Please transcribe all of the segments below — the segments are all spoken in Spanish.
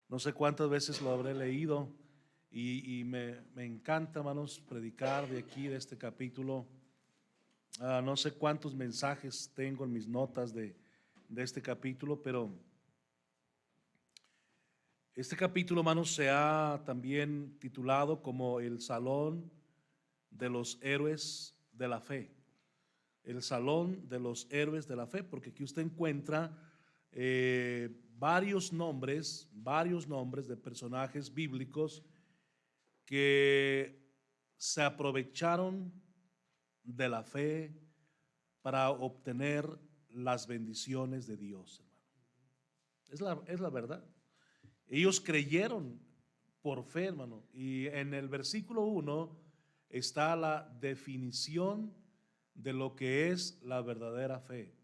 No sé cuántas veces lo habré leído y me encanta, hermanos, predicar de aquí, de este capítulo. No sé cuántos mensajes tengo en mis notas de este capítulo, pero este capítulo, hermanos, se ha también titulado como el Salón de los Héroes de la Fe. El Salón de los Héroes de la Fe, porque aquí usted encuentra varios nombres de personajes bíblicos que se aprovecharon de la fe para obtener las bendiciones de Dios, hermano. Es la verdad. Ellos creyeron por fe, hermano. Y en el versículo 1 está la definición de lo que es la verdadera fe.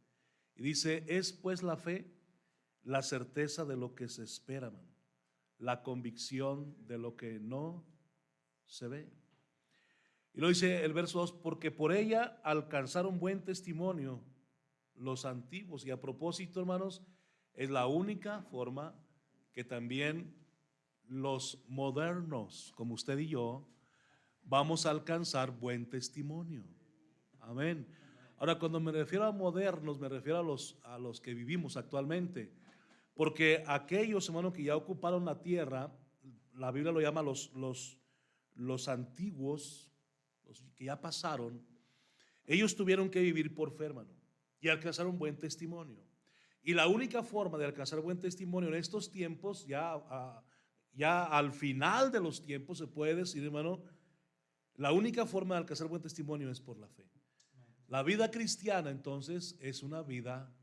Y dice, es pues la fe la certeza de lo que se espera, hermano, la convicción de lo que no se ve. Y lo dice el verso 2, porque por ella alcanzaron buen testimonio los antiguos. Y a propósito, hermanos, es la única forma que también los modernos, como usted y yo, vamos a alcanzar buen testimonio. Amén. Ahora, cuando me refiero a modernos, me refiero a los que vivimos actualmente. Porque aquellos, hermanos, que ya ocuparon la tierra, la Biblia lo llama los antiguos, los que ya pasaron, ellos tuvieron que vivir por fe, hermano, y alcanzar un buen testimonio. Y la única forma de alcanzar buen testimonio en estos tiempos, ya al final de los tiempos, se puede decir, hermano, la única forma de alcanzar buen testimonio es por la fe. La vida cristiana, entonces, es una vida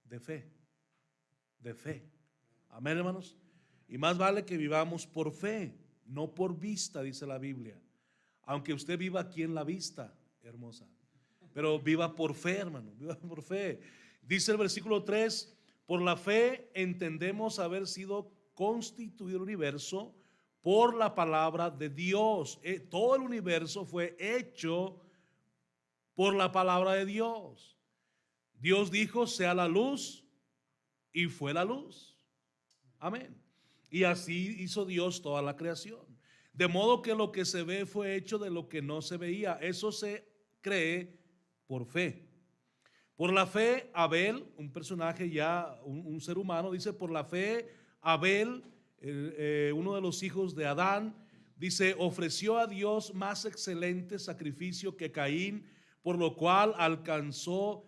de fe. De fe. Amén, hermanos. Y más vale que vivamos por fe, no por vista, dice la Biblia. Aunque usted viva aquí en la vista, hermosa, pero viva por fe, hermano, viva por fe. Dice el versículo 3, por la fe entendemos haber sido constituido el universo por la palabra de Dios. Todo el universo fue hecho por la palabra de Dios. Dios dijo, sea la luz, y fue la luz. Amén. Y así hizo Dios toda la creación. De modo que lo que se ve fue hecho de lo que no se veía. Eso se cree por fe. Por la fe, Abel, un personaje ya, un ser humano, dice, por la fe, Abel, uno de los hijos de Adán, dice, ofreció a Dios más excelente sacrificio que Caín, por lo cual alcanzó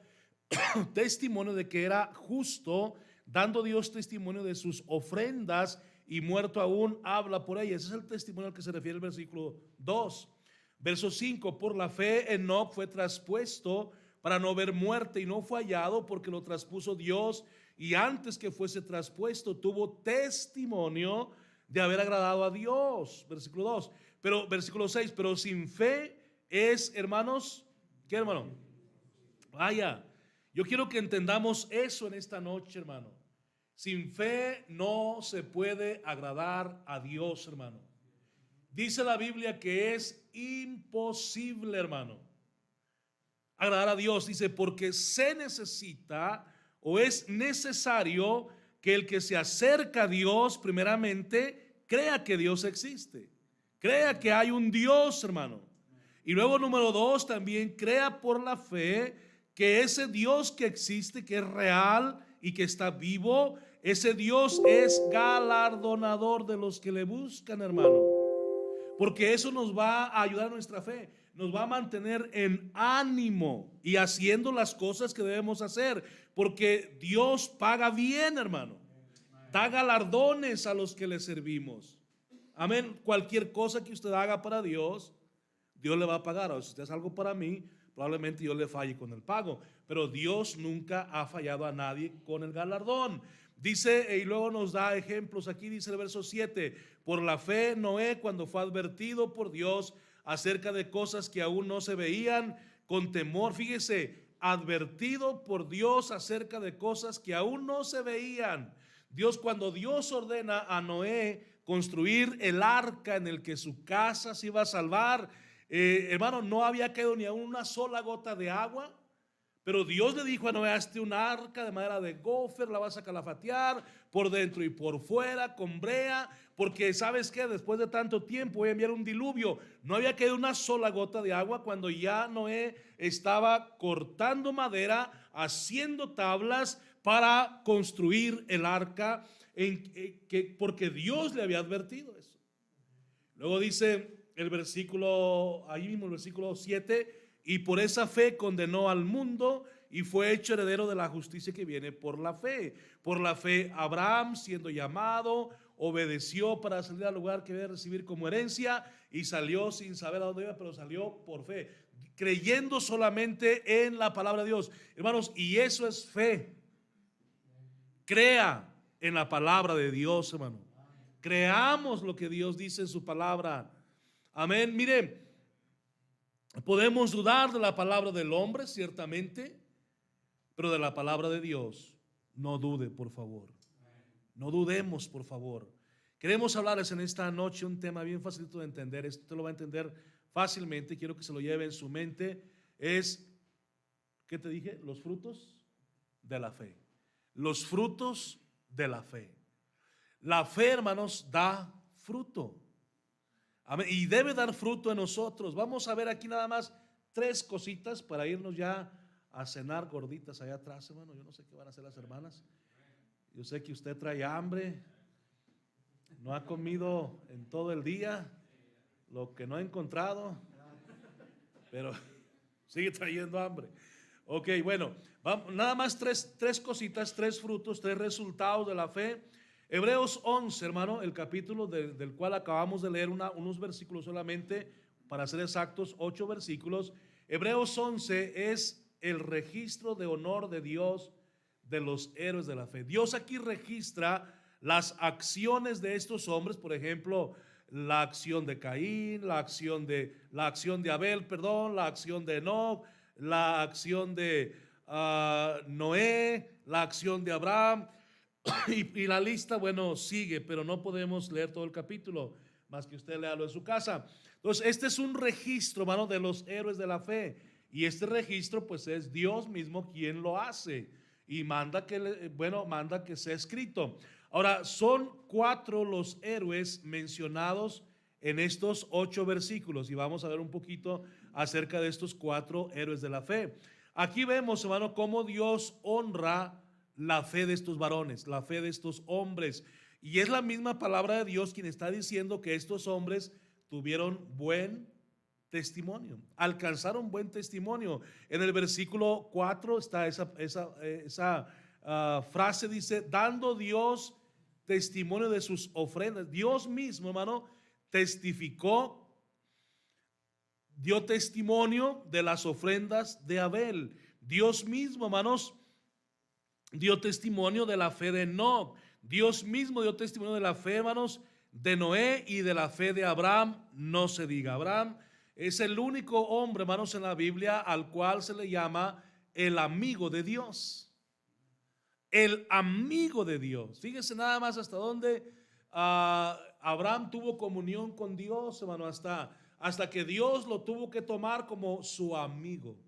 testimonio de que era justo, dando Dios testimonio de sus ofrendas, y muerto aún habla por ella. Ese es el testimonio al que se refiere el versículo 2. Verso 5, por la fe Enoc fue traspuesto para no ver muerte, y no fue hallado porque lo traspuso Dios, y antes que fuese traspuesto tuvo testimonio de haber agradado a Dios. Versículo 2. Pero versículo 6, pero sin fe es, hermanos, ¿qué, hermano? Vaya, yo quiero que entendamos eso en esta noche, hermano. Sin fe no se puede agradar a Dios, hermano. Dice la Biblia que es imposible, hermano, agradar a Dios. Dice, porque se necesita o es necesario que el que se acerca a Dios primeramente crea que Dios existe, crea que hay un Dios, hermano. Y luego, número 2, también crea por la fe que ese Dios que existe, que es real y que está vivo, ese Dios es galardonador de los que le buscan, hermano. Porque eso nos va a ayudar a nuestra fe, nos va a mantener en ánimo y haciendo las cosas que debemos hacer, porque Dios paga bien, hermano, da galardones a los que le servimos. Amén. Cualquier cosa que usted haga para Dios, Dios le va a pagar. O si usted hace algo para mí, probablemente yo le falle con el pago, pero Dios nunca ha fallado a nadie con el galardón. Dice, y luego nos da ejemplos aquí, dice el verso 7, por la fe Noé, cuando fue advertido por Dios acerca de cosas que aún no se veían, con temor, fíjese, advertido por Dios acerca de cosas que aún no se veían. Cuando Dios ordena a Noé construir el arca en el que su casa se iba a salvar, hermano, no había caído ni a una sola gota de agua, Pero Dios le dijo a Noé: hazte un arca de madera de gofer, la vas a calafatear por dentro y por fuera con brea, porque sabes que después de tanto tiempo voy a enviar un diluvio. No había caído una sola gota de agua cuando ya Noé estaba cortando madera, haciendo tablas para construir el arca, porque Dios le había advertido eso. Luego dice el versículo, ahí mismo el versículo 7: y por esa fe condenó al mundo y fue hecho heredero de la justicia que viene por la fe. Por la fe Abraham, siendo llamado, obedeció para salir al lugar que debe recibir como herencia, y salió sin saber a dónde iba, pero salió por fe, creyendo solamente en la palabra de Dios. Hermanos, y eso es fe. Crea en la palabra de Dios, hermano. Creamos lo que Dios dice en su palabra. Amén. Mire, podemos dudar de la palabra del hombre, ciertamente, pero de la palabra de Dios no dude, por favor. No dudemos, por favor. Queremos hablarles en esta noche un tema bien facilito de entender. Esto te lo va a entender fácilmente. Quiero que se lo lleve en su mente. Es, ¿qué te dije? Los frutos de la fe. Los frutos de la fe. La fe, hermanos, da fruto. Amén. Y debe dar fruto en nosotros. Vamos a ver aquí nada más 3 cositas para irnos ya a cenar gorditas allá atrás, hermano. Yo no sé qué van a hacer las hermanas. Yo sé que usted trae hambre. No ha comido en todo el día lo que no ha encontrado, pero sigue trayendo hambre. Ok, bueno, vamos, nada más tres cositas, 3 frutos, 3 resultados de la fe. Hebreos 11, hermano, el capítulo del cual acabamos de leer unos versículos solamente, para ser exactos, 8 versículos. Hebreos 11 es el registro de honor de Dios de los héroes de la fe. Dios aquí registra las acciones de estos hombres, por ejemplo, la acción de Caín, la acción de Abel, perdón, la acción de Enoc, la acción de Noé, la acción de Abraham. Y la lista, bueno, sigue, pero no podemos leer todo el capítulo, más que usted léalo en su casa. Entonces, este es un registro, hermano, de los héroes de la fe. Y este registro, pues, es Dios mismo quien lo hace y manda que sea escrito. Ahora, son 4 los héroes mencionados en estos 8 versículos, y vamos a ver un poquito acerca de estos 4 héroes de la fe. Aquí vemos, hermano, cómo Dios honra la fe de estos varones, la fe de estos hombres. Y es la misma palabra de Dios quien está diciendo que estos hombres tuvieron buen testimonio, alcanzaron buen testimonio. En el versículo 4 está esa frase, dice: dando Dios testimonio de sus ofrendas. Dios mismo, hermano, dio testimonio de las ofrendas de Abel. Dios mismo, hermanos, dio testimonio de la fe de Enoc. Dios mismo dio testimonio de la fe, hermanos, de Noé, y de la fe de Abraham, no se diga. Abraham es el único hombre, hermanos, en la Biblia al cual se le llama el amigo de Dios. El amigo de Dios. Fíjese nada más hasta dónde Abraham tuvo comunión con Dios, hermano, hasta que Dios lo tuvo que tomar como su amigo.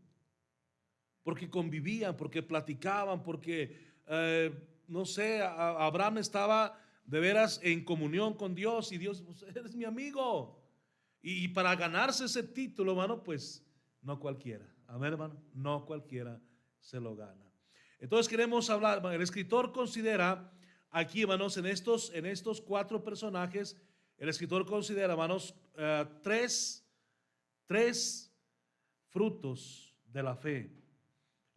Porque convivían, porque platicaban, porque no sé, Abraham estaba de veras en comunión con Dios, y Dios, pues, eres mi amigo. Y para ganarse ese título, hermano, pues no cualquiera. Amén, hermano, no cualquiera se lo gana. Entonces queremos hablar, el escritor considera aquí, hermanos, en estos 4 personajes, el escritor considera, hermanos, 3 frutos de la fe.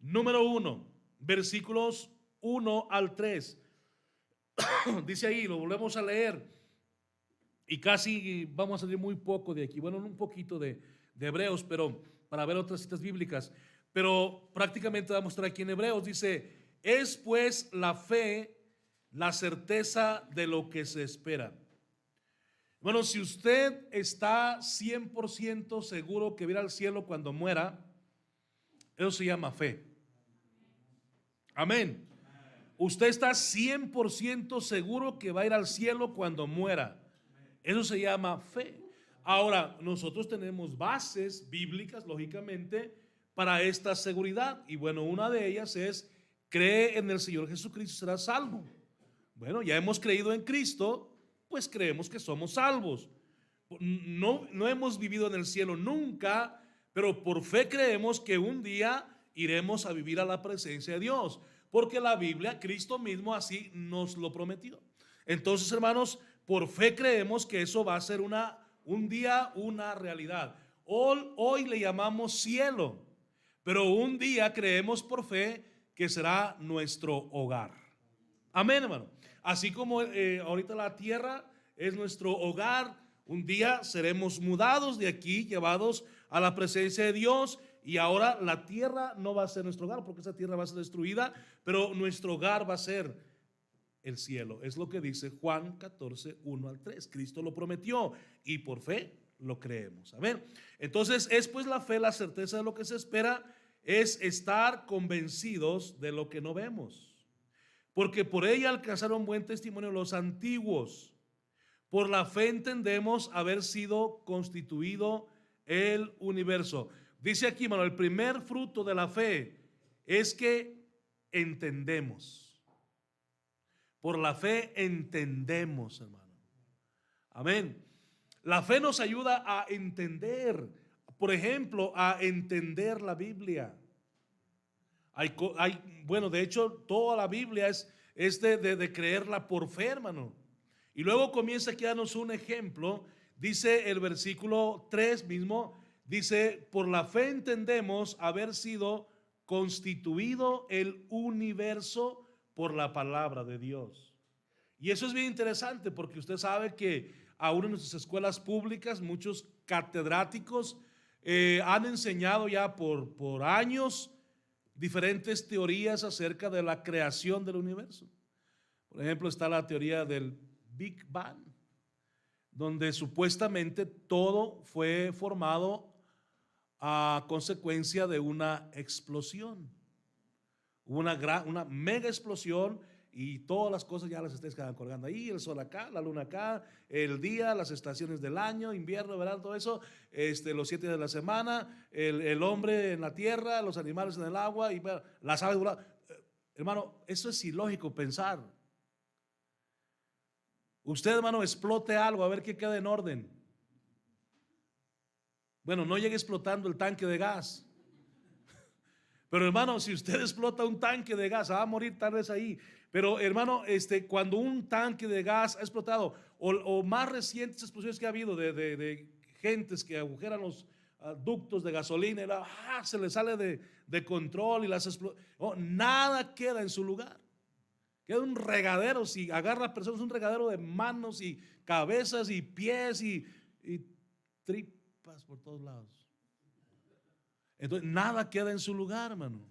Número 1, versículos 1 al 3. Dice ahí, lo volvemos a leer, y casi vamos a salir muy poco de aquí. Bueno, un poquito de Hebreos, pero para ver otras citas bíblicas. Pero prácticamente vamos a estar aquí en Hebreos. Dice: es pues la fe la certeza de lo que se espera. Bueno, si usted está 100% seguro que va a ir al cielo cuando muera, eso se llama fe. Amén. Usted está 100% seguro que va a ir al cielo cuando muera. Eso se llama fe. Ahora, nosotros tenemos bases bíblicas, lógicamente, para esta seguridad. Y bueno, una de ellas es: cree en el Señor Jesucristo y serás salvo. Bueno, ya hemos creído en Cristo, pues creemos que somos salvos. No hemos vivido en el cielo nunca, pero por fe creemos que un día iremos a vivir a la presencia de Dios, porque la Biblia, Cristo mismo así nos lo prometió. Entonces, hermanos, por fe creemos que eso va a ser un día una realidad. Hoy le llamamos cielo, pero un día creemos por fe que será nuestro hogar. Amén, hermano. Así como ahorita la tierra es nuestro hogar, un día seremos mudados de aquí, llevados a la presencia de Dios, y ahora la tierra no va a ser nuestro hogar, porque esa tierra va a ser destruida, pero nuestro hogar va a ser el cielo. Es lo que dice Juan 14, 1 al 3. Cristo lo prometió y por fe lo creemos. Amén. Entonces es pues la fe, la certeza de lo que se espera, es estar convencidos de lo que no vemos, porque por ella alcanzaron buen testimonio los antiguos. Por la fe entendemos haber sido constituido el universo. Dice aquí, hermano, el primer fruto de la fe es que entendemos. Por la fe entendemos, hermano. Amén. La fe nos ayuda a entender, por ejemplo, a entender la Biblia. Bueno, de hecho, toda la Biblia es de creerla por fe, hermano. Y luego comienza aquí a darnos un ejemplo. Dice el versículo 3 mismo, dice: por la fe entendemos haber sido constituido el universo por la palabra de Dios. Y eso es bien interesante, porque usted sabe que aún en nuestras escuelas públicas muchos catedráticos han enseñado ya por años diferentes teorías acerca de la creación del universo. Por ejemplo, está la teoría del Big Bang, donde supuestamente todo fue formado a consecuencia de una explosión, una mega explosión, y todas las cosas ya las estrellas quedan colgando ahí, el sol acá, la luna acá, el día, las estaciones del año, invierno, verano, todo eso, los 7 días de la semana, el hombre en la tierra, los animales en el agua y las aves volando. Hermano, eso es ilógico pensar. Usted, hermano, explote algo a ver qué queda en orden. Bueno, no llegue explotando el tanque de gas. Pero hermano, si usted explota un tanque de gas, va a morir tal vez ahí. Pero hermano, cuando un tanque de gas ha explotado, o más recientes explosiones que ha habido de gentes que agujeran los ductos de gasolina, y se le sale de control y nada queda en su lugar. Queda un regadero. Si agarra a personas, un regadero de manos y cabezas y pies y tripas por todos lados. Entonces nada queda en su lugar, hermano.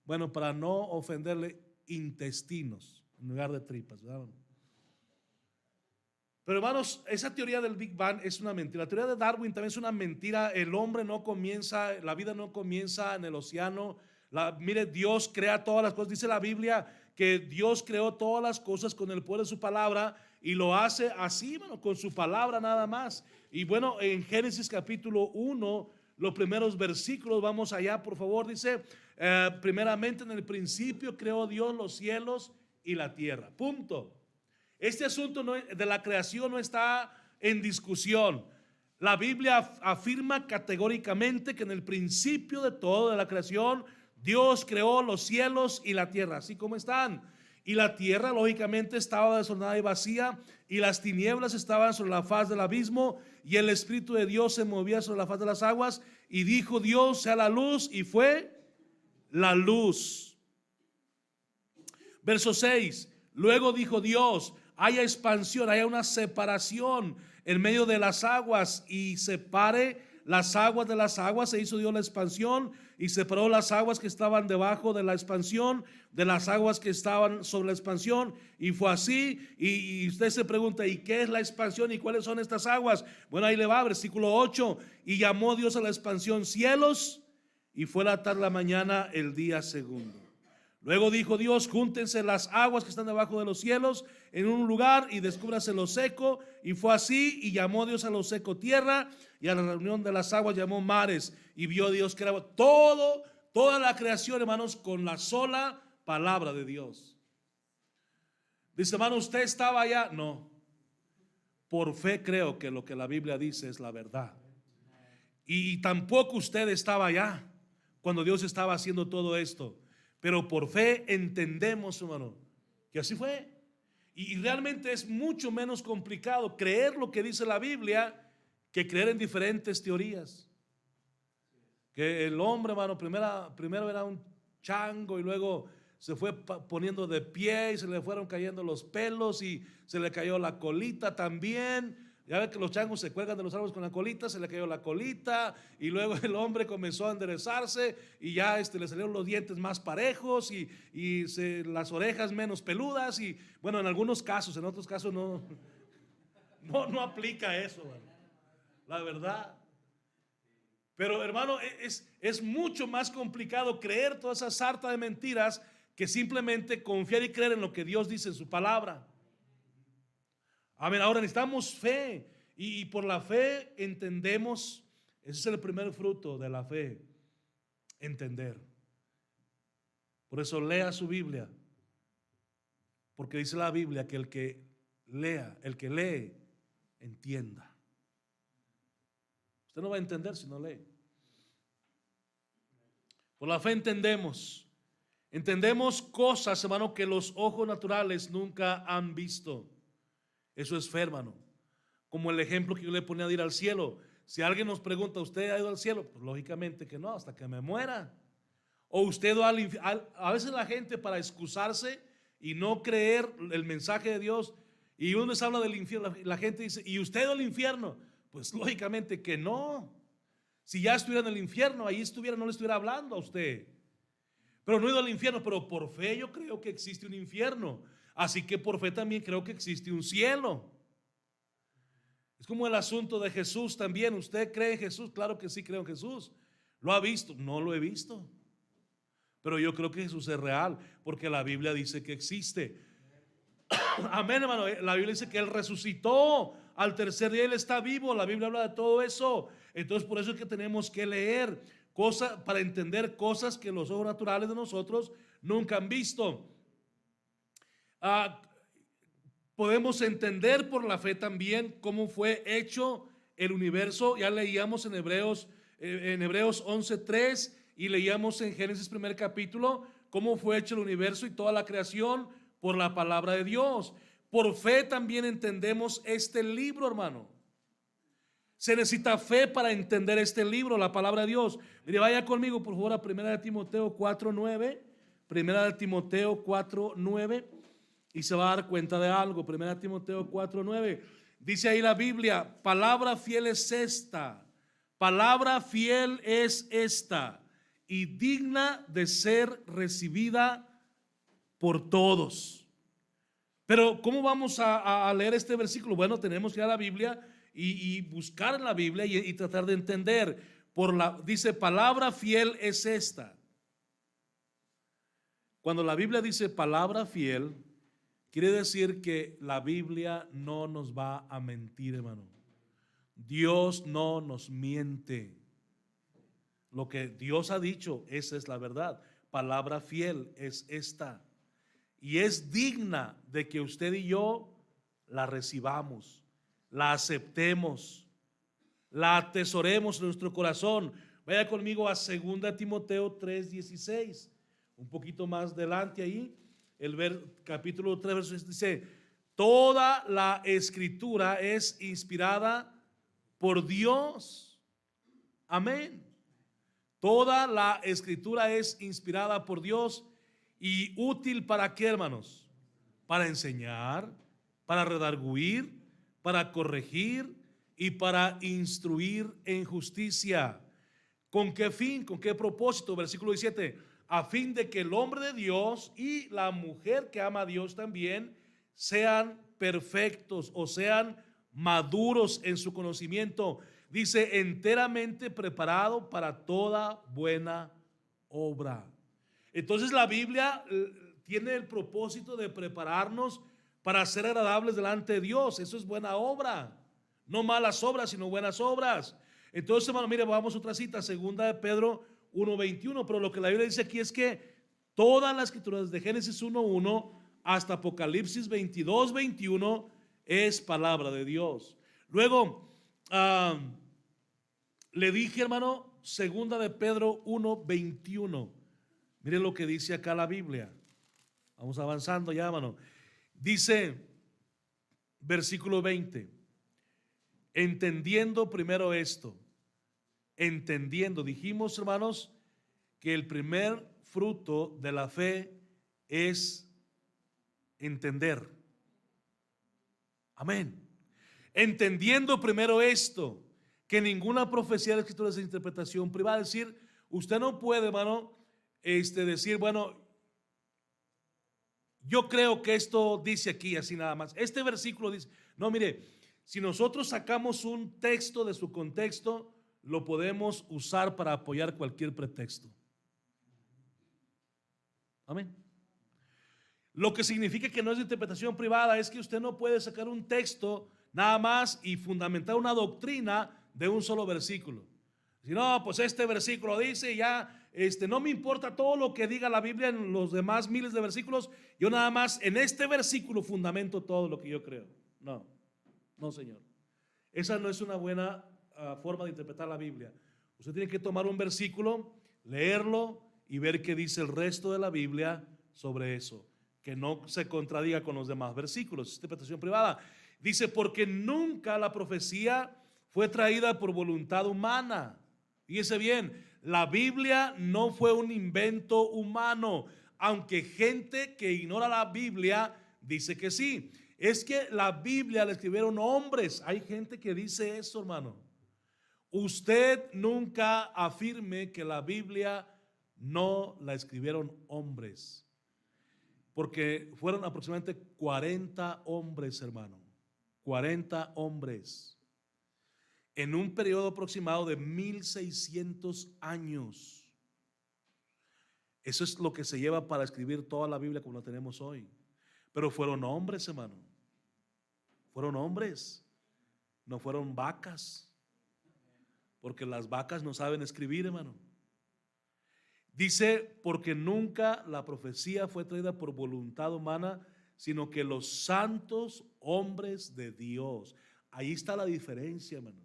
Bueno, para no ofenderle, intestinos en lugar de tripas, ¿verdad? Pero hermanos, esa teoría del Big Bang es una mentira. La teoría de Darwin también es una mentira. El hombre no comienza, la vida no comienza en el océano. Mire, Dios crea todas las cosas. Dice la Biblia que Dios creó todas las cosas con el poder de su palabra, y lo hace así, hermano, con su palabra nada más. Y bueno, en Génesis capítulo 1, los primeros versículos, vamos allá por favor, dice: primeramente en el principio creó Dios los cielos y la tierra, punto. Este asunto de la creación no está en discusión. La Biblia afirma categóricamente que en el principio de todo, de la creación, Dios creó los cielos y la tierra, así como están. Y la tierra lógicamente estaba desordenada y vacía, y las tinieblas estaban sobre la faz del abismo, y el Espíritu de Dios se movía sobre la faz de las aguas. Y dijo Dios: sea la luz, y fue la luz. Verso 6: luego dijo Dios: haya expansión, haya una separación en medio de las aguas, y separe las aguas de las aguas. Se hizo Dios la expansión, y separó las aguas que estaban debajo de la expansión de las aguas que estaban sobre la expansión, y fue así. Y usted se pregunta: ¿y qué es la expansión y cuáles son estas aguas? Bueno, ahí le va, versículo 8: y llamó Dios a la expansión cielos, y fue la tarde la mañana el día segundo. Luego dijo Dios: júntense las aguas que están debajo de los cielos en un lugar y descúbrase lo seco. Y fue así, y llamó Dios a lo seco tierra, y a la reunión de las aguas llamó mares. Y vio Dios que era toda la creación, hermanos, con la sola palabra de Dios. Dice, hermano, ¿usted estaba allá? No. Por fe creo que lo que la Biblia dice es la verdad. Y tampoco usted estaba allá cuando Dios estaba haciendo todo esto. Pero por fe entendemos, hermano, que así fue. Y realmente es mucho menos complicado creer lo que dice la Biblia que creer en diferentes teorías. Que el hombre, hermano, primero era un chango y luego se fue poniendo de pie y se le fueron cayendo los pelos y se le cayó la colita también. Ya ve que los changos se cuelgan de los árboles con la colita, se le cayó la colita y luego el hombre comenzó a enderezarse y ya le salieron los dientes más parejos y las orejas menos peludas y bueno, en algunos casos, en otros casos no aplica eso, la verdad. Pero hermano, es mucho más complicado creer toda esa sarta de mentiras que simplemente confiar y creer en lo que Dios dice en su palabra. Amén. Ahora necesitamos fe y por la fe entendemos. Ese es el primer fruto de la fe, entender. Por eso lea su Biblia, porque dice la Biblia que el que lee, entienda. Usted no va a entender si no lee. Por la fe entendemos cosas, hermano, que los ojos naturales nunca han visto. Eso es fe, hermano. Como el ejemplo que yo le ponía de ir al cielo. Si alguien nos pregunta, ¿usted ha ido al cielo? Pues lógicamente que no, hasta que me muera. O usted va al infierno. A veces la gente, para excusarse y no creer el mensaje de Dios, y uno les habla del infierno, la gente dice, ¿y usted ha ido al infierno? Pues lógicamente que no. Si ya estuviera en el infierno, ahí no le estuviera hablando a usted. Pero no he ido al infierno, pero por fe yo creo que existe un infierno. Así que por fe también creo que existe un cielo. Es como el asunto de Jesús también. ¿Usted cree en Jesús? Claro que sí creo en Jesús. ¿Lo ha visto? No lo he visto. Pero yo creo que Jesús es real, porque la Biblia dice que existe. Amén, hermano. La Biblia dice que Él resucitó al tercer día, Él está vivo. La Biblia habla de todo eso. Entonces por eso es que tenemos que leer cosas para entender cosas que los ojos naturales de nosotros nunca han visto. Podemos entender por la fe también cómo fue hecho el universo. Ya leíamos en Hebreos 11:3 y leíamos en Génesis primer capítulo cómo fue hecho el universo y toda la creación por la palabra de Dios. Por fe también entendemos este libro, hermano. Se necesita fe para entender este libro, la palabra de Dios. Mire, vaya conmigo por favor a 1 Timoteo 4:9. 1 Timoteo 4:9. Y se va a dar cuenta de algo. 1 Timoteo 4:9. Dice ahí la Biblia: palabra fiel es esta. Palabra fiel es esta. Y digna de ser recibida por todos. Pero ¿cómo vamos a leer este versículo? Bueno, tenemos que ir a la Biblia y buscar en la Biblia y tratar de entender. Dice, palabra fiel es esta. Cuando la Biblia dice palabra fiel, quiere decir que la Biblia no nos va a mentir, hermano. Dios no nos miente. Lo que Dios ha dicho, esa es la verdad. Palabra fiel es esta. Y es digna de que usted y yo la recibamos, la aceptemos, la atesoremos en nuestro corazón. Vaya conmigo a 2 Timoteo 3:16. Un poquito más adelante ahí, capítulo 3, verso 6 dice: toda la escritura es inspirada por Dios. Amén. Toda la escritura es inspirada por Dios y útil para ¿qué, hermanos? Para enseñar, para redarguir, para corregir y para instruir en justicia. ¿Con qué fin? ¿Con qué propósito? Versículo 17: a fin de que el hombre de Dios y la mujer que ama a Dios también sean perfectos, o sean maduros en su conocimiento. Dice, enteramente preparado para toda buena obra. Entonces la Biblia tiene el propósito de prepararnos para ser agradables delante de Dios. Eso es buena obra, no malas obras, sino buenas obras. Entonces, hermano, mire, vamos a otra cita, segunda de Pedro 1:21, pero lo que la Biblia dice aquí es que toda la escritura, desde Génesis 1:1 hasta Apocalipsis 22:21, es palabra de Dios. Luego, le dije, hermano, segunda de Pedro 1:21. Mire lo que dice acá la Biblia. Vamos avanzando ya, hermano. Dice, versículo 20, entendiendo primero esto, entendiendo, dijimos, hermanos, que el primer fruto de la fe es entender. Amén. Entendiendo primero esto, que ninguna profecía de la Escritura es de interpretación privada. Es decir, usted no puede, hermano, decir, bueno, yo creo que esto dice aquí así nada más. Este versículo dice, no, mire, si nosotros sacamos un texto de su contexto, lo podemos usar para apoyar cualquier pretexto. Amén. Lo que significa que no es de interpretación privada es que usted no puede sacar un texto nada más y fundamentar una doctrina de un solo versículo. Si no, pues este versículo dice ya, no me importa todo lo que diga la Biblia en los demás miles de versículos, yo nada más en este versículo fundamento todo lo que yo creo. No, no, señor. Esa no es una buena forma de interpretar la Biblia. Usted tiene que tomar un versículo, leerlo y ver qué dice el resto de la Biblia sobre eso, que no se contradiga con los demás versículos. Es interpretación privada. Dice, porque nunca la profecía fue traída por voluntad humana. Fíjese bien, la Biblia no fue un invento humano, aunque gente que ignora la Biblia dice que sí. Es que la Biblia la escribieron hombres. Hay gente que dice eso, hermano. Usted nunca afirme que la Biblia no la escribieron hombres, porque fueron aproximadamente 40 hombres, hermano. 40 hombres en un periodo aproximado de 1600 años. Eso es lo que se lleva para escribir toda la Biblia como la tenemos hoy. Pero fueron hombres, hermano. Fueron hombres. No fueron vacas. Porque las vacas no saben escribir, hermano. Dice, porque nunca la profecía fue traída por voluntad humana, sino que los santos hombres de Dios. Ahí está la diferencia, hermano.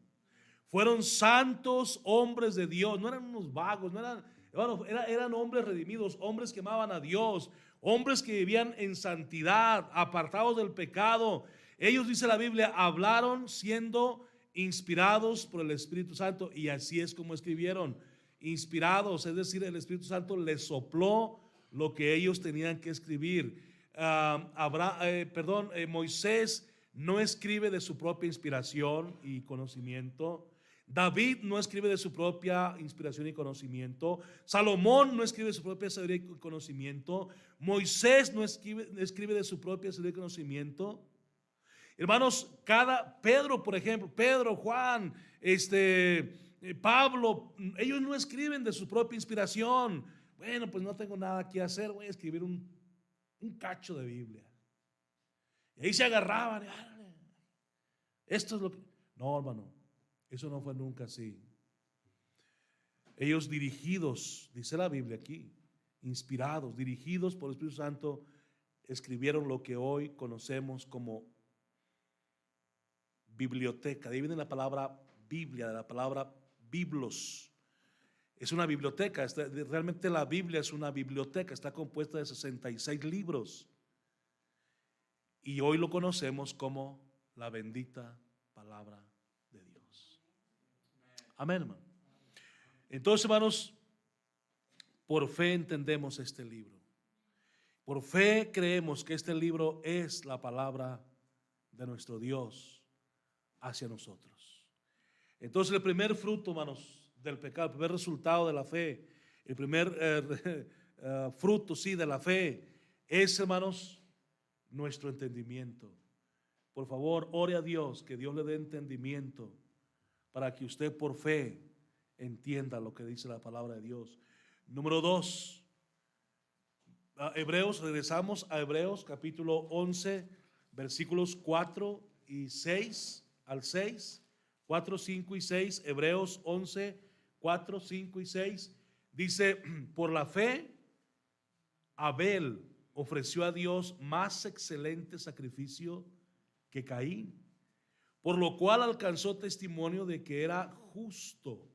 Fueron santos hombres de Dios, no eran unos vagos, no eran, hermano, eran hombres redimidos, hombres que amaban a Dios, hombres que vivían en santidad, apartados del pecado. Ellos, dice la Biblia, hablaron siendo inspirados por el Espíritu Santo, y así es como escribieron, inspirados, es decir, el Espíritu Santo les sopló lo que ellos tenían que escribir. Moisés no escribe de su propia inspiración y conocimiento. David no escribe de su propia inspiración y conocimiento. Salomón no escribe de su propia sabiduría y conocimiento. Moisés no escribe de su propia sabiduría y conocimiento. Hermanos, Pedro, por ejemplo, Pedro, Juan, Pablo, ellos no escriben de su propia inspiración. Bueno, pues no tengo nada que hacer, voy a escribir un cacho de Biblia. Y ahí se agarraban. Esto es lo que... No, hermano, eso no fue nunca así. Ellos dirigidos, dice la Biblia aquí, inspirados, dirigidos por el Espíritu Santo, escribieron lo que hoy conocemos como biblioteca. De ahí viene la palabra Biblia, de la palabra biblos. Es una biblioteca. Realmente la Biblia es una biblioteca. Está compuesta de 66 libros. Y hoy lo conocemos como la bendita palabra de Dios. Amén, hermano. Entonces, hermanos, por fe entendemos este libro. Por fe creemos que este libro es la palabra de nuestro Dios hacia nosotros. Entonces, el primer fruto, hermanos, del pecado, el primer resultado de la fe, el primer fruto, sí, de la fe, es, hermanos, nuestro entendimiento. Por favor, ore a Dios, que Dios le dé entendimiento para que usted por fe entienda lo que dice la palabra de Dios. Número 2, Regresamos a Hebreos capítulo 11, versículos 4 y 6 al 6, 4, 5 y 6, Hebreos 11, 4, 5 y 6, dice, por la fe, Abel ofreció a Dios más excelente sacrificio que Caín, por lo cual alcanzó testimonio de que era justo.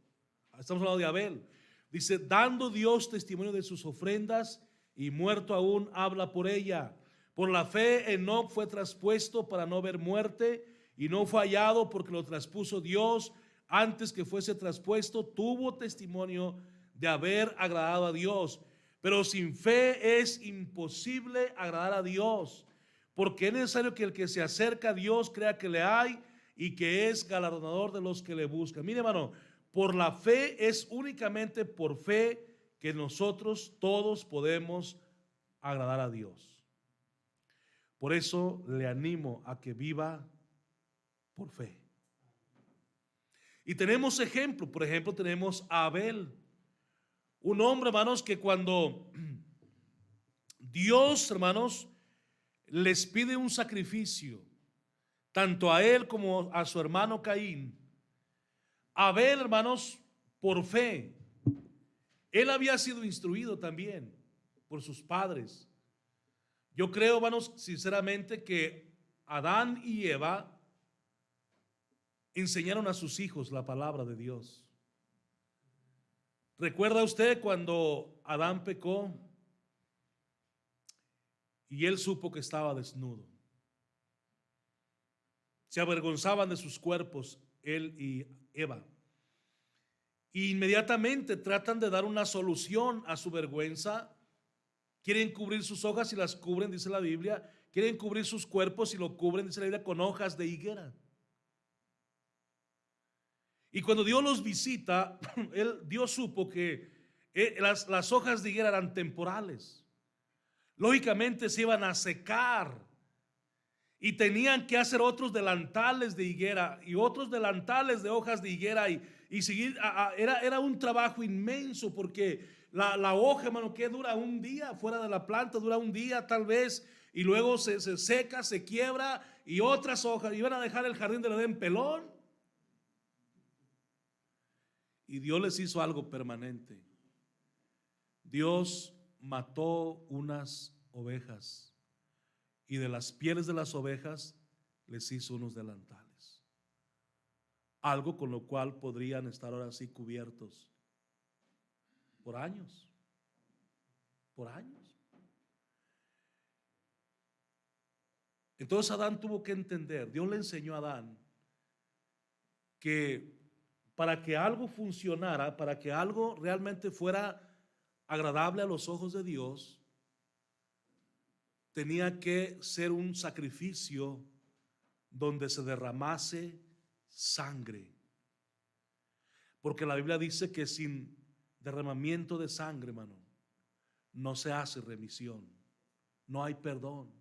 Estamos hablando de Abel. Dice, dando Dios testimonio de sus ofrendas y muerto aún habla por ella. Por la fe Enoc fue traspuesto para no ver muerte y no fue hallado porque lo traspuso Dios. Antes que fuese traspuesto tuvo testimonio de haber agradado a Dios. Pero sin fe es imposible agradar a Dios, porque es necesario que el que se acerca a Dios crea que le hay y que es galardonador de los que le buscan. Mire, hermano, por la fe, es únicamente por fe que nosotros todos podemos agradar a Dios. Por eso le animo a que viva por fe. Y tenemos ejemplo, por ejemplo, tenemos a Abel, un hombre, hermanos, que cuando Dios, hermanos, les pide un sacrificio, tanto a él como a su hermano Caín, Abel, hermanos, por fe, él había sido instruido también por sus padres. Yo creo, hermanos, sinceramente que Adán y Eva enseñaron a sus hijos la palabra de Dios. ¿Recuerda usted cuando Adán pecó y él supo que estaba desnudo? Se avergonzaban de sus cuerpos, él y Eva. Y inmediatamente tratan de dar una solución a su vergüenza. Quieren cubrir sus hojas y las cubren, dice la Biblia. Quieren cubrir sus cuerpos y lo cubren, dice la Biblia, con hojas de higuera. Y cuando Dios los visita, Dios supo que las hojas de higuera eran temporales. Lógicamente se iban a secar y tenían que hacer otros delantales de higuera y otros delantales de hojas de higuera y seguir. Era un trabajo inmenso, porque la hoja, hermano, que dura un día fuera de la planta, dura un día tal vez, y luego se seca, se quiebra, y otras hojas iban a dejar el jardín del Edén pelón. Y Dios les hizo algo permanente. Dios mató unas ovejas y de las pieles de las ovejas les hizo unos delantales. Algo con lo cual podrían estar ahora sí cubiertos por años. Por años. Entonces Adán tuvo que entender, Dios le enseñó a Adán que para que algo funcionara, para que algo realmente fuera agradable a los ojos de Dios, tenía que ser un sacrificio donde se derramase sangre. Porque la Biblia dice que sin derramamiento de sangre, hermano, no se hace remisión, no hay perdón.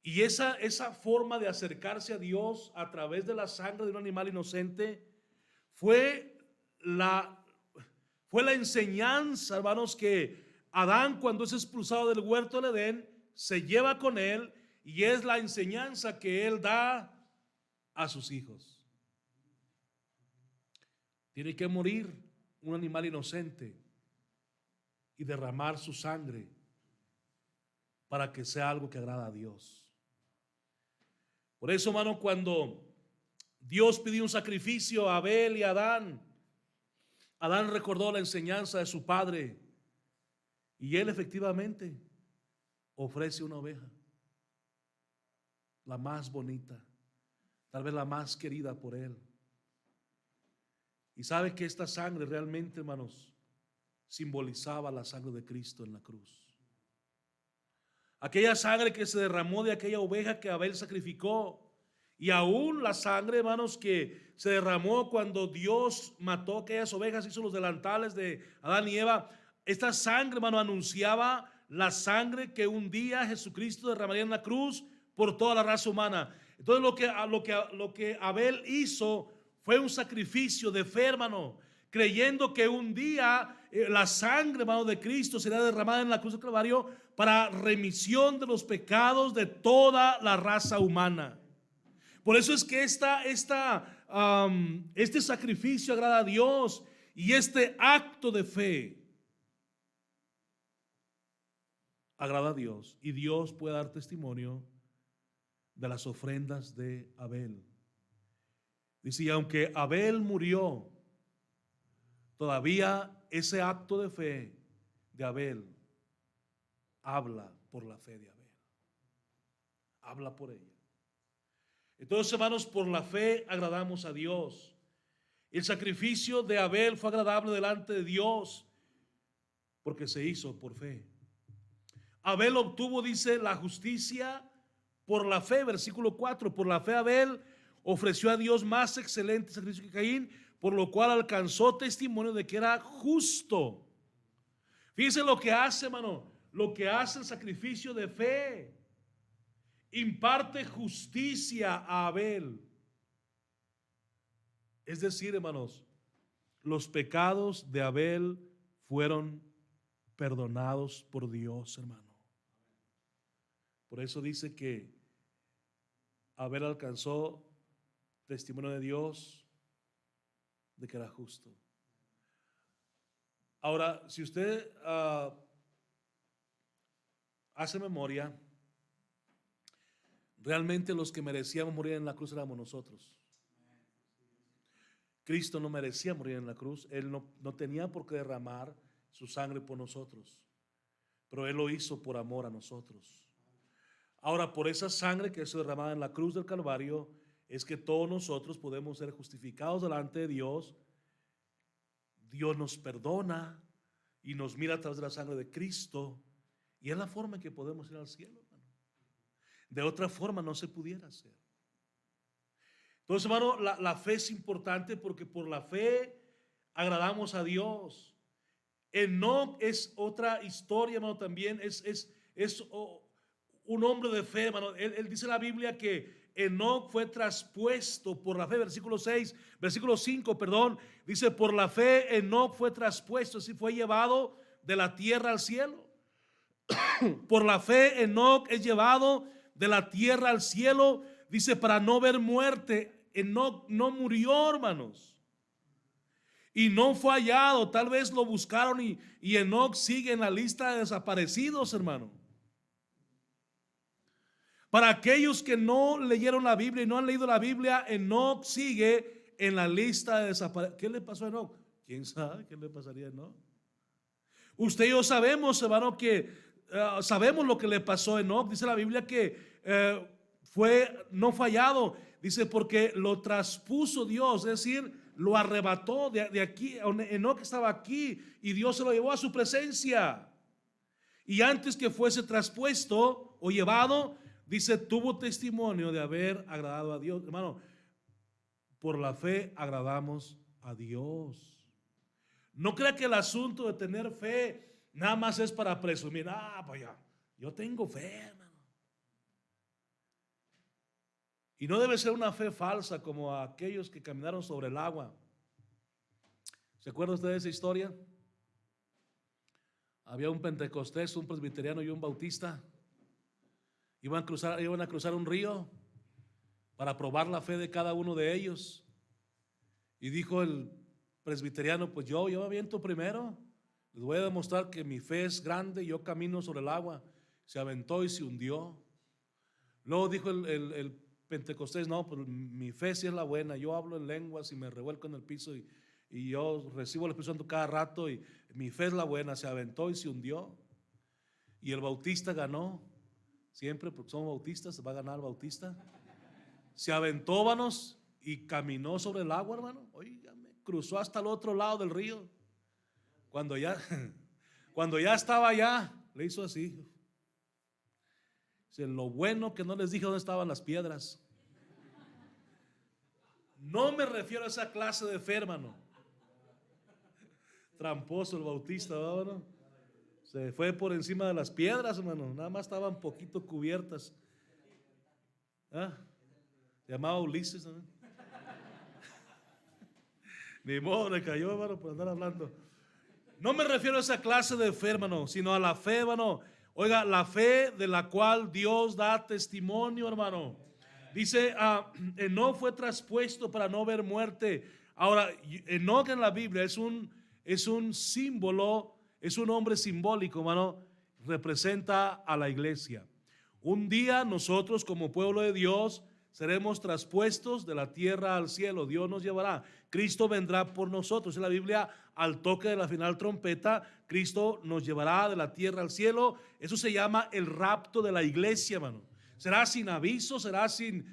Y esa forma de acercarse a Dios a través de la sangre de un animal inocente fue la enseñanza, hermanos, que Adán, cuando es expulsado del huerto del Edén, se lleva con él, y es la enseñanza que él da a sus hijos. Tiene que morir un animal inocente y derramar su sangre para que sea algo que agrada a Dios. Por eso, hermano, cuando Dios pidió un sacrificio a Abel y a Adán, Adán recordó la enseñanza de su padre, y él efectivamente ofrece una oveja, la más bonita, tal vez la más querida por él. Y sabe que esta sangre realmente, hermanos, simbolizaba la sangre de Cristo en la cruz. Aquella sangre que se derramó de aquella oveja que Abel sacrificó, y aún la sangre, hermanos, que se derramó cuando Dios mató aquellas ovejas, hizo los delantales de Adán y Eva. Esta sangre, hermano, anunciaba la sangre que un día Jesucristo derramaría en la cruz por toda la raza humana. Entonces lo que Abel hizo fue un sacrificio de fe, hermano, creyendo que un día la sangre, hermano, de Cristo será derramada en la cruz del Calvario para remisión de los pecados de toda la raza humana. Por eso es que este sacrificio agrada a Dios, y este acto de fe agrada a Dios, y Dios puede dar testimonio de las ofrendas de Abel. Dice, y aunque Abel murió, todavía ese acto de fe de Abel habla por la fe de Abel, habla por ella. Entonces, hermanos, por la fe agradamos a Dios. El sacrificio de Abel fue agradable delante de Dios porque se hizo por fe. Abel obtuvo, dice, la justicia por la fe, versículo 4. Por la fe Abel ofreció a Dios más excelente sacrificio que Caín, por lo cual alcanzó testimonio de que era justo. Fíjense lo que hace, hermano, lo que hace el sacrificio de fe. Imparte justicia a Abel. Es decir, hermanos, los pecados de Abel fueron perdonados por Dios, hermano. Por eso dice que Abel alcanzó testimonio de Dios de que era justo. Ahora, si usted hace memoria, realmente los que merecíamos morir en la cruz éramos nosotros. Cristo no merecía morir en la cruz. Él no tenía por qué derramar su sangre por nosotros, pero Él lo hizo por amor a nosotros. Ahora, por esa sangre que es derramada en la cruz del Calvario, es que todos nosotros podemos ser justificados delante de Dios. Dios nos perdona y nos mira a través de la sangre de Cristo, y es la forma en que podemos ir al cielo, hermano. De otra forma no se pudiera hacer. Entonces, hermano, la fe es importante porque por la fe agradamos a Dios. Enoc es otra historia, hermano, también es un hombre de fe, hermano. Él dice en la Biblia que Enoc fue traspuesto por la fe, versículo 5, perdón, dice, por la fe Enoc fue traspuesto, así fue llevado de la tierra al cielo. Por la fe Enoc es llevado de la tierra al cielo, dice, para no ver muerte. Enoc no murió, hermanos, y no fue hallado. Tal vez lo buscaron y Enoc sigue en la lista de desaparecidos, hermano. Para aquellos que no leyeron la Biblia y no han leído la Biblia, Enoc sigue en la lista de desaparecidos. ¿Qué le pasó a Enoc? ¿Quién sabe qué le pasaría a Enoc? Usted y yo sabemos, hermano, que sabemos lo que le pasó a Enoc. Dice la Biblia que no fallado. Dice, porque lo traspuso Dios, es decir, lo arrebató de aquí. Enoc estaba aquí y Dios se lo llevó a su presencia. Y antes que fuese traspuesto o llevado, dice, tuvo testimonio de haber agradado a Dios. Hermano, por la fe agradamos a Dios. No crea que el asunto de tener fe nada más es para presumir. Pues ya, yo tengo fe, hermano. Y no debe ser una fe falsa como aquellos que caminaron sobre el agua. ¿Se acuerda usted de esa historia? Había un pentecostés, un presbiteriano y un bautista. Iban a cruzar un río para probar la fe de cada uno de ellos. Y dijo el presbiteriano, pues yo me aviento primero. Les voy a demostrar que mi fe es grande, yo camino sobre el agua. Se aventó y se hundió. Luego dijo el pentecostés, no, pues mi fe sí es la buena. Yo hablo en lenguas y me revuelco en el piso y yo recibo el Espíritu Santo cada rato y mi fe es la buena. Se aventó y se hundió. Y el bautista ganó. Siempre, porque somos bautistas, va a ganar el bautista. Se aventó, hermanos, y caminó sobre el agua, hermano. Oígame, cruzó hasta el otro lado del río. Cuando ya estaba allá, le hizo así. Dice, lo bueno que no les dije dónde estaban las piedras. No me refiero a esa clase de fe, hermano. Tramposo el bautista, ¿no? Se fue por encima de las piedras, hermano. Nada más estaban poquito cubiertas. Se llamaba Ulises, ¿no? Ni modo, le cayó, hermano, por andar hablando. No me refiero a esa clase de fe, hermano, sino a la fe, hermano. Oiga, la fe de la cual Dios da testimonio, hermano. Dice, Enoc fue traspuesto para no ver muerte. Ahora, Enoc en la Biblia es un símbolo, es un hombre simbólico, hermano. Representa a la iglesia. Un día nosotros como pueblo de Dios seremos traspuestos de la tierra al cielo. Dios nos llevará. Cristo vendrá por nosotros. En la Biblia, al toque de la final trompeta, Cristo nos llevará de la tierra al cielo. Eso se llama el rapto de la iglesia, hermano. Será sin aviso, será sin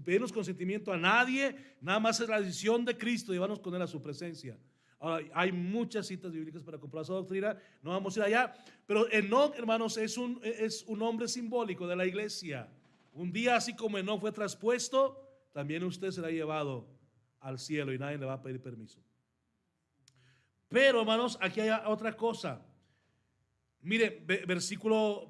pedirnos consentimiento a nadie. Nada más es la decisión de Cristo llevarnos con él a su presencia. Ahora, hay muchas citas bíblicas para comprobar esa doctrina, no vamos a ir allá, pero Enoc, hermanos, es un hombre simbólico de la iglesia. Un día, así como Enoc fue traspuesto, también usted será llevado al cielo y nadie le va a pedir permiso. Pero, hermanos, aquí hay otra cosa. Mire, versículo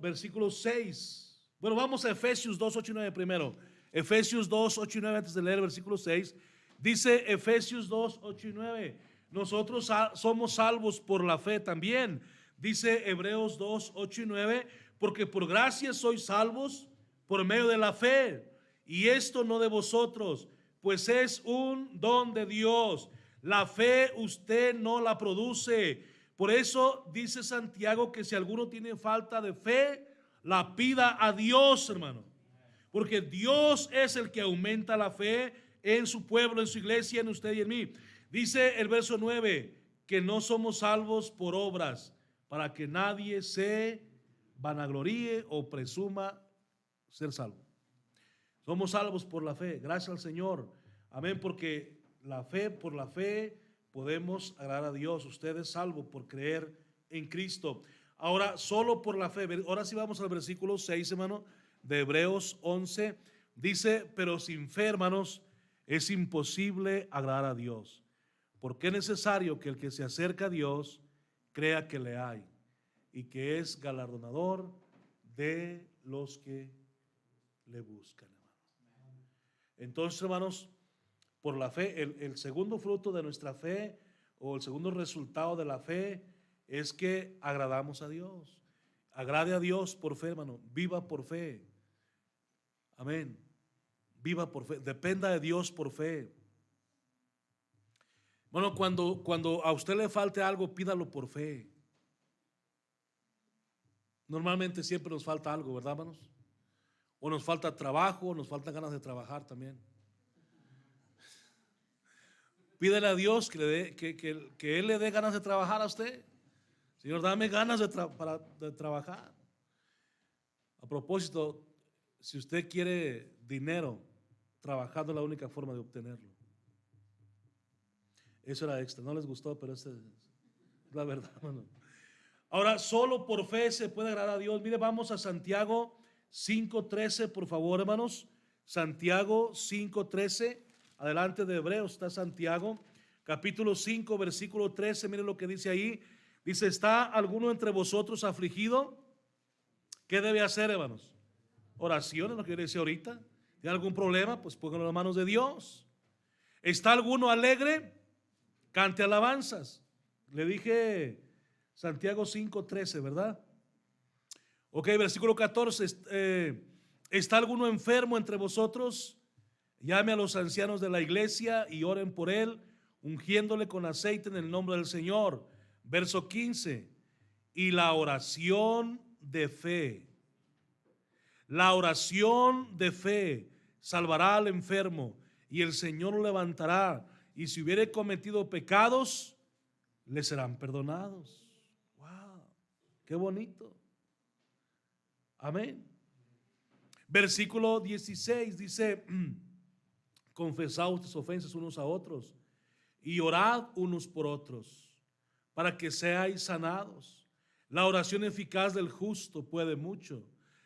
6. Bueno, vamos a Efesios 2, 8 y 9 primero. Efesios 2, 8 y 9, antes de leer el versículo 6. Dice Efesios 2, 8 y 9. Nosotros somos salvos por la fe también. Dice Hebreos 2, 8 y 9. Porque por gracia sois salvos por medio de la fe. Y esto no de vosotros, pues es un don de Dios. La fe usted no la produce. Por eso dice Santiago que si alguno tiene falta de fe, la pida a Dios, hermano. Porque Dios es el que aumenta la fe en su pueblo, en su iglesia, en usted y en mí. Dice el verso 9 que no somos salvos por obras, para que nadie se vanagloríe o presuma ser salvo. Somos salvos por la fe, gracias al Señor. Amén, porque por la fe podemos agradar a Dios. Usted es salvo por creer en Cristo. Ahora, solo por la fe. Ahora sí vamos al versículo 6, hermano, de Hebreos 11. Dice, pero sin fe, hermanos, es imposible agradar a Dios. Porque es necesario que el que se acerca a Dios crea que le hay y que es galardonador de los que le buscan, hermano. Entonces, hermanos, por la fe, el segundo fruto de nuestra fe o el segundo resultado de la fe es que agradamos a Dios. Agrade a Dios por fe, hermano. Viva por fe. Amén. Viva por fe. Dependa de Dios por fe. Bueno, cuando a usted le falte algo, pídalo por fe. Normalmente siempre nos falta algo, ¿verdad, hermanos? O nos falta trabajo, o nos faltan ganas de trabajar también. Pídele a Dios que Él le dé ganas de trabajar a usted. Señor, dame ganas de trabajar. A propósito, si usted quiere dinero, trabajando es la única forma de obtenerlo. Eso era extra, no les gustó, pero esa es la verdad, hermano. Ahora, solo por fe se puede agradar a Dios. Mire, vamos a Santiago 5:13, por favor, hermanos. Santiago 5:13, adelante de Hebreos está Santiago, capítulo 5, versículo 13. Mire lo que dice ahí. Dice, ¿está alguno entre vosotros afligido? ¿Qué debe hacer, hermanos? Oraciones, lo que yo decía ahorita. ¿Tiene algún problema? Pues pónganlo en las manos de Dios. ¿Está alguno alegre? Cante alabanzas. Le dije Santiago 5:13, ¿verdad? Ok, versículo 14. ¿Está alguno enfermo entre vosotros? Llame a los ancianos de la iglesia y oren por él, ungiéndole con aceite en el nombre del Señor. Verso 15. Y la oración de fe. La oración de fe salvará al enfermo y el Señor lo levantará. Y si hubiere cometido pecados, le serán perdonados. Wow, qué bonito. Amén. Versículo 16 dice, confesad vuestras ofensas unos a otros y orad unos por otros para que seáis sanados. La oración eficaz del justo puede mucho.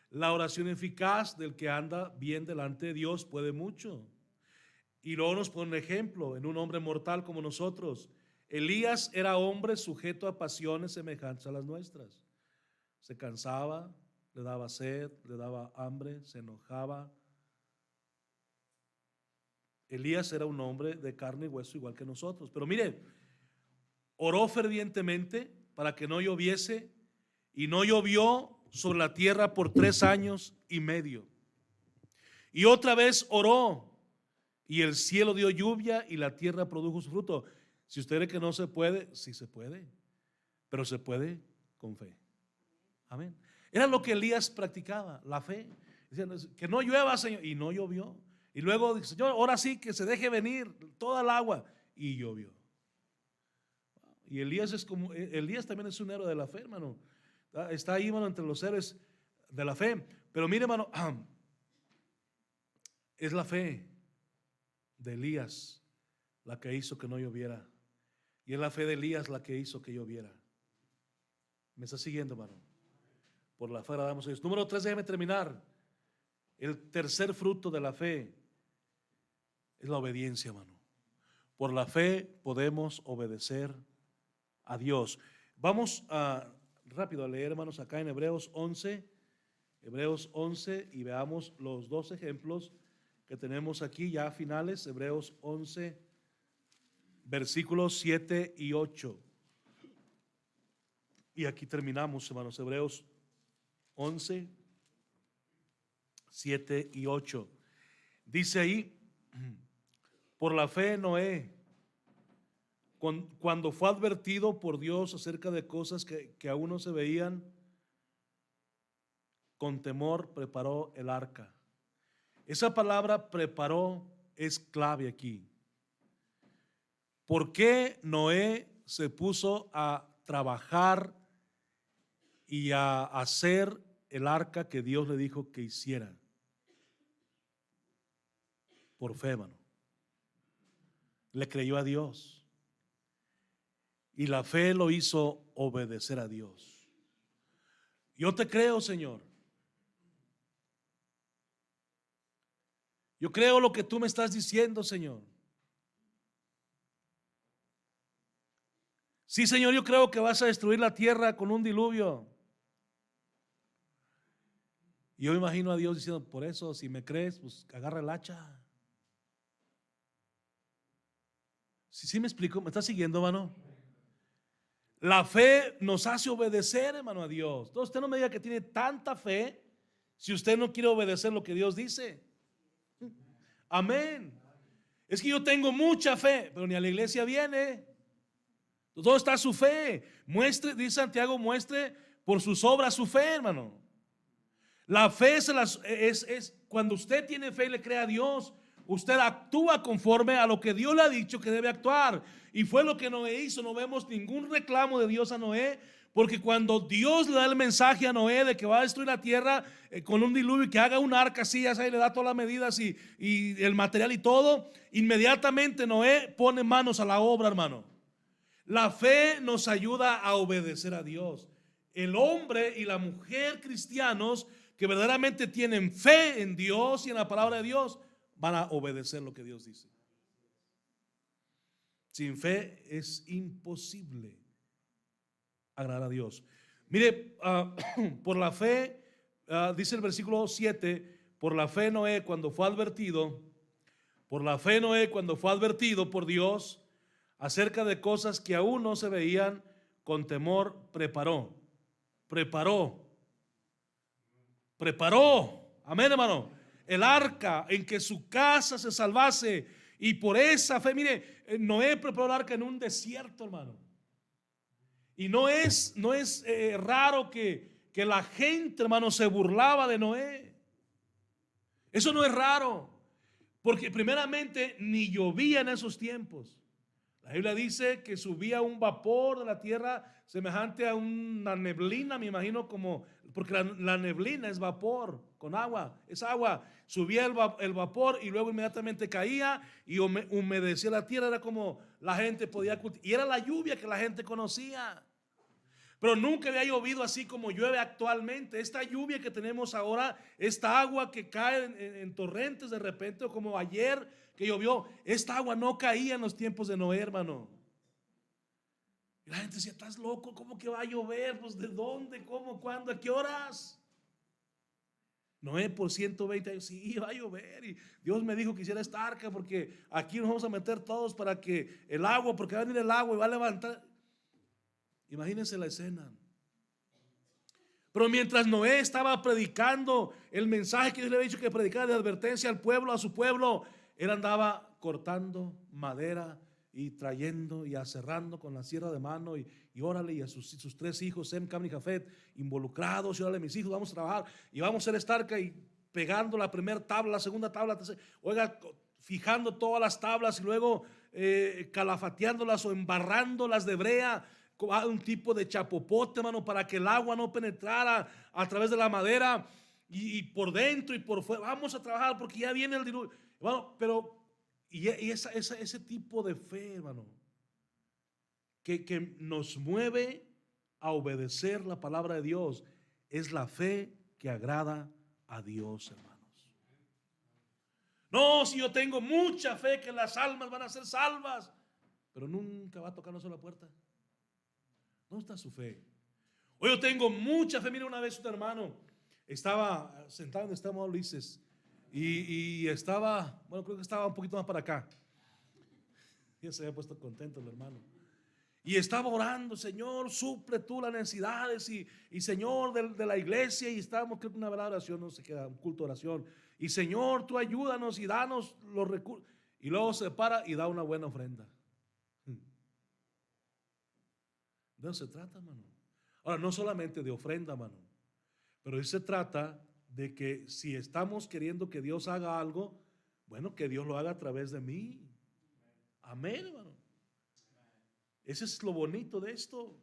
La oración eficaz del que anda bien delante de Dios puede mucho. Y luego nos pone un ejemplo en un hombre mortal como nosotros. Elías era hombre sujeto a pasiones semejantes a las nuestras. Se cansaba, le daba sed, le daba hambre, se enojaba. Elías era un hombre de carne y hueso igual que nosotros. Pero mire, oró fervientemente para que no lloviese y no llovió sobre la tierra por 3 años y medio. Y otra vez oró y el cielo dio lluvia y la tierra produjo su fruto. Si usted cree que no se puede, sí se puede, pero se puede con fe. Amén. Era lo que Elías practicaba, la fe. Decía, que no llueva, Señor, y no llovió. Y luego dice, Señor, ahora sí que se deje venir toda el agua, y llovió. Y Elías también es un héroe de la fe, hermano. Está ahí, hermano, entre los héroes de la fe. Pero mire, hermano, es la fe de Elías la que hizo que no lloviera. Y es la fe de Elías la que hizo que lloviera. ¿Me está siguiendo, hermano? Por la fe damos a Dios. Número 3, déjeme terminar. El tercer fruto de la fe es la obediencia, hermano. Por la fe podemos obedecer a Dios. Vamos rápido a leer, hermanos, acá en Hebreos 11, y veamos los dos ejemplos que tenemos aquí ya finales. Hebreos 11, versículos 7 y 8. Y aquí terminamos, hermanos. Hebreos 11, 7 y 8. Dice ahí: por la fe Noé, cuando fue advertido por Dios acerca de cosas que aún no se veían, con temor preparó el arca. Esa palabra preparó es clave aquí. ¿Por qué Noé se puso a trabajar y a hacer el arca que Dios le dijo que hiciera? Por fe, hermano. Le creyó a Dios. Y la fe lo hizo obedecer a Dios. Yo te creo, Señor. Yo creo lo que tú me estás diciendo, Señor. Sí, Señor, yo creo que vas a destruir la tierra con un diluvio. Y yo imagino a Dios diciendo, por eso, si me crees, pues agarra el hacha. ¿Sí me explico? ¿Me estás siguiendo, hermano? La fe nos hace obedecer, hermano, a Dios. Entonces usted no me diga que tiene tanta fe si usted no quiere obedecer lo que Dios dice. Amén. Es que yo tengo mucha fe, pero ni a la iglesia viene. ¿Dónde está su fe? Muestre, dice Santiago, muestre por sus obras su fe, hermano. La fe es cuando usted tiene fe y le cree a Dios, usted actúa conforme a lo que Dios le ha dicho que debe actuar. Y fue lo que Noé hizo. No vemos ningún reclamo de Dios a Noé, porque cuando Dios le da el mensaje a Noé de que va a destruir la tierra con un diluvio y que haga un arca así, ya sabe, le da todas las medidas y el material y todo, inmediatamente Noé pone manos a la obra, hermano. La fe nos ayuda a obedecer a Dios. El hombre y la mujer cristianos que verdaderamente tienen fe en Dios y en la palabra de Dios van a obedecer lo que Dios dice. Sin fe es imposible agradar a Dios. Mire, por la fe, dice el versículo 7, por la fe Noé cuando fue advertido por Dios acerca de cosas que aún no se veían, con temor preparó. Amén, hermano. El arca en que su casa se salvase. Y por esa fe, mire, Noé preparó el arca en un desierto, hermano. Y no es raro que la gente, hermano, se burlaba de Noé. Eso no es raro, porque primeramente ni llovía en esos tiempos. La Biblia dice que subía un vapor de la tierra semejante a una neblina, me imagino, como, porque la neblina es vapor con agua, es agua. Subía el vapor y luego inmediatamente caía y humedecía la tierra. Era como la gente podía cultivar, y era la lluvia que la gente conocía. Pero nunca había llovido así como llueve actualmente. Esta lluvia que tenemos ahora, esta agua que cae en torrentes de repente, o como ayer que llovió, esta agua no caía en los tiempos de Noé, hermano. Y la gente decía, ¿estás loco? ¿Cómo que va a llover? Pues ¿de dónde? ¿Cómo? ¿Cuándo? ¿A qué horas? Noé por 120 años, sí, va a llover y Dios me dijo que hiciera esta arca porque aquí nos vamos a meter todos para que el agua, porque va a venir el agua y va a levantar. Imagínense la escena. Pero mientras Noé estaba predicando el mensaje que Dios le había dicho que predicara de advertencia al pueblo, a su pueblo, él andaba cortando madera y trayendo y aserrando con la sierra de mano y órale, y a sus 3 hijos, Sem, Cam y Jafet, involucrados, y órale, mis hijos, vamos a trabajar y vamos a hacer esta arca, y pegando la primera tabla, la segunda tabla, oiga, fijando todas las tablas y luego calafateándolas o embarrándolas de brea, un tipo de chapopote, hermano, para que el agua no penetrara a través de la madera, y por dentro y por fuera. Vamos a trabajar porque ya viene el diluvio, hermano. Pero ese tipo de fe, hermano, que nos mueve a obedecer la palabra de Dios, es la fe que agrada a Dios, hermanos. No, si yo tengo mucha fe que las almas van a ser salvas, pero nunca va a tocar una sola puerta. ¿Dónde está su fe? Hoy yo tengo mucha fe. Mira, una vez un hermano estaba sentado donde estamos Ulises y estaba, bueno, creo que estaba un poquito más para acá. Ya se había puesto contento el hermano. Y estaba orando: Señor, suple tú las necesidades y Señor de la iglesia. Y estábamos, creo que una verdadera oración, no se queda, un culto de oración. Y Señor, tú ayúdanos y danos los recursos. Y luego se para y da una buena ofrenda. De eso se trata, hermano. Ahora, no solamente de ofrenda, hermano, pero ahí se trata de que si estamos queriendo que Dios haga algo, bueno, que Dios lo haga a través de mí. Amén, hermano. Ese es lo bonito de esto.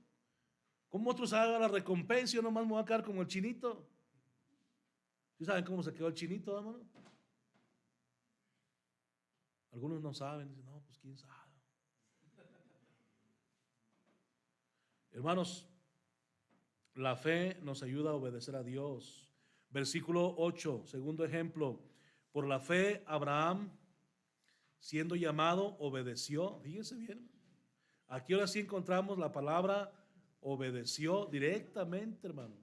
Como otros hagan la recompensa, yo nomás me voy a quedar como el chinito. ¿Sí saben cómo se quedó el chinito, hermano? Algunos no saben, dicen, no, pues quién sabe. Hermanos, la fe nos ayuda a obedecer a Dios. Versículo 8, segundo ejemplo. Por la fe, Abraham, siendo llamado, obedeció. Fíjense bien. Aquí ahora sí encontramos la palabra obedeció directamente, hermano.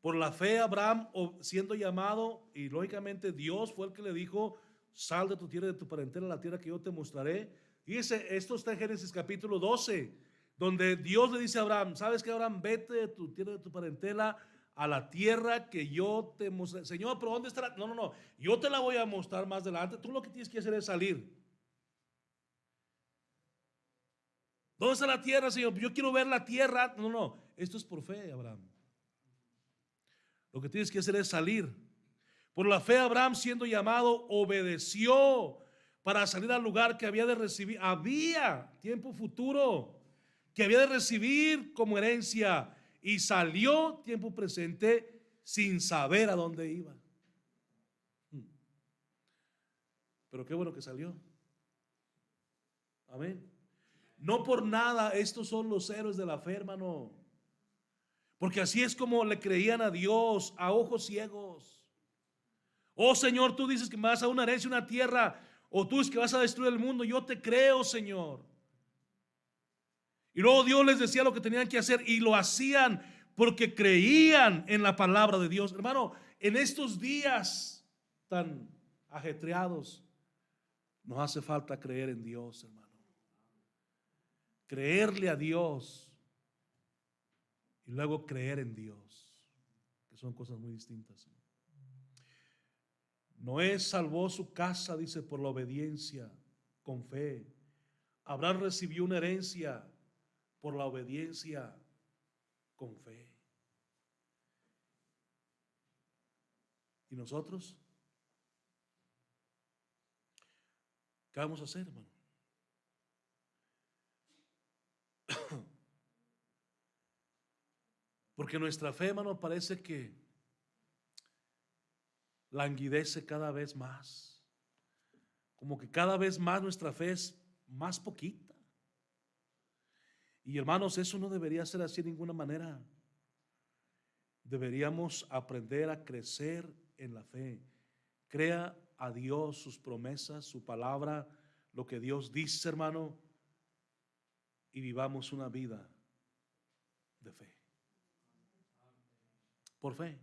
Por la fe, Abraham, siendo llamado, y lógicamente Dios fue el que le dijo: sal de tu tierra y de tu parentela a la tierra que yo te mostraré. Fíjese, esto está en Génesis capítulo 12, donde Dios le dice a Abraham: ¿sabes qué, Abraham? Vete de tu tierra, de tu parentela, a la tierra que yo te mostraré. Señor, pero ¿dónde está? No, yo te la voy a mostrar más adelante. Tú lo que tienes que hacer es salir. ¿Dónde está la tierra, Señor? Yo quiero ver la tierra. No, esto es por fe, Abraham. Lo que tienes que hacer es salir. Por la fe, Abraham, siendo llamado, obedeció para salir al lugar que había de recibir. Había tiempo futuro que había de recibir como herencia, y salió tiempo presente sin saber a dónde iba. Pero qué bueno que salió. Amén. No por nada estos son los héroes de la fe, hermano, porque así es como le creían a Dios a ojos ciegos. Oh Señor, tú dices que me vas a dar una herencia, una tierra, o tú dices que vas a destruir el mundo. Yo te creo, Señor. Y luego Dios les decía lo que tenían que hacer, y lo hacían porque creían en la palabra de Dios. Hermano, en estos días tan ajetreados nos hace falta creer en Dios, hermano. Creerle a Dios y luego creer en Dios, que son cosas muy distintas. Noé salvó su casa, dice, por la obediencia, con fe. Abraham recibió una herencia por la obediencia, con fe. ¿Y nosotros? ¿Qué vamos a hacer, hermano? Porque nuestra fe, hermano, parece que languidece cada vez más. Como que cada vez más nuestra fe es más poquita. Y hermanos, eso no debería ser así de ninguna manera. Deberíamos aprender a crecer en la fe. Crea a Dios, sus promesas, su palabra, lo que Dios dice, hermano, y vivamos una vida de fe. Por fe.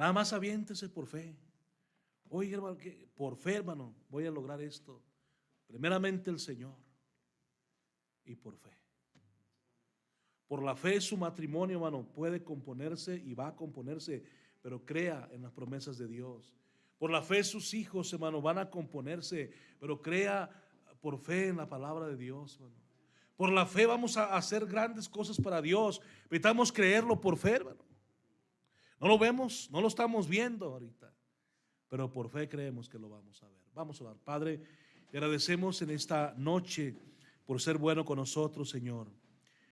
Nada más aviéntese por fe. Oye, hermano, por fe, hermano, voy a lograr esto. Primeramente el Señor y por fe. Por la fe su matrimonio, hermano, puede componerse y va a componerse, pero crea en las promesas de Dios. Por la fe sus hijos, hermano, van a componerse, pero crea por fe en la palabra de Dios, hermano. Por la fe vamos a hacer grandes cosas para Dios. Necesitamos creerlo por fe, hermano. No lo vemos, no lo estamos viendo ahorita, pero por fe creemos que lo vamos a ver. Vamos a orar. Padre, te agradecemos en esta noche por ser bueno con nosotros, Señor.